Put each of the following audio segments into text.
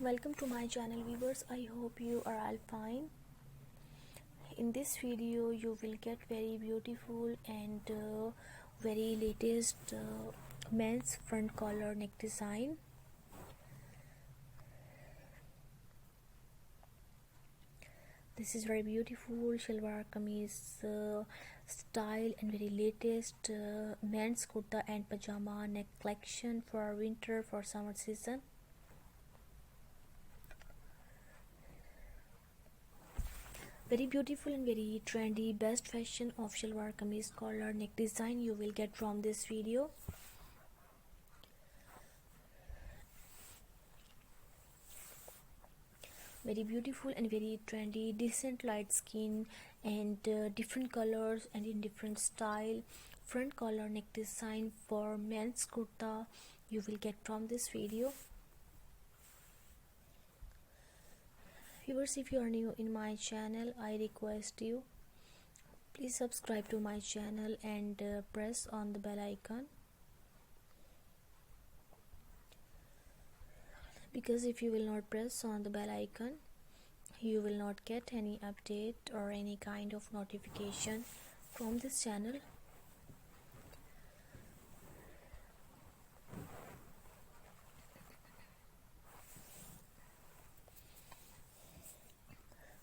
Welcome to my channel viewers. I hope you are all fine. In this video you will get very beautiful and very latest men's front collar neck design. This is very beautiful shalwar kameez style and very latest men's kurta and pajama neck collection for winter, for summer season. Very beautiful and very trendy best fashion of shalwar kameez collar neck design you will get from this video. Very beautiful and very trendy, decent light skin and different colors and in different style front collar neck design for men's kurta you will get from this video. Viewers, if you are new in my channel, I request you please subscribe to my channel and press on the bell icon, because if you will not press on the bell icon you will not get any update or any kind of notification from this channel.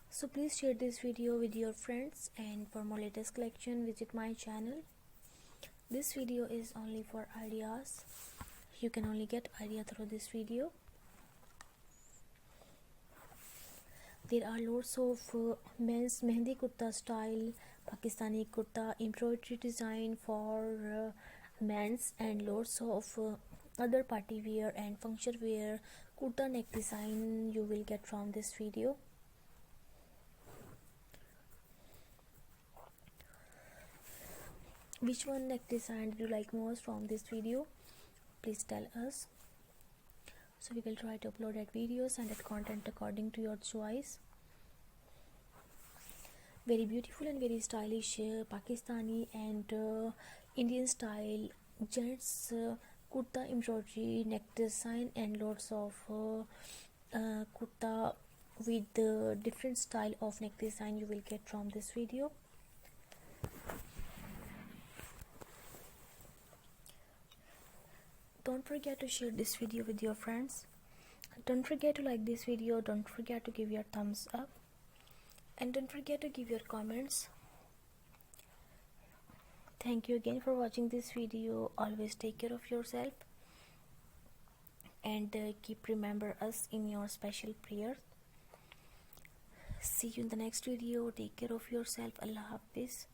So please share this video with your friends, and for more latest collection visit my channel. This video is only for ideas. You can only get idea through this video. There are lots of men's mehndi kurta style, Pakistani kurta embroidery design for men's, and lots of other party wear and function wear kurta neck design you will get from this video. Which one neck design do you like most from this video? Please tell us. So we will try to upload that videos and that content according to your choice. Very beautiful and very stylish Pakistani and Indian style gents kurta embroidery neck design, and lots of kurta with different style of neck design you will get from this video. Don't forget to share this video with your friends. Don't forget to like this video. Don't forget to give your thumbs up. And don't forget to give your comments. Thank you again for watching this video. Always take care of yourself. And keep remember us in your special prayers. See you in the next video. Take care of yourself. Allah Hafiz.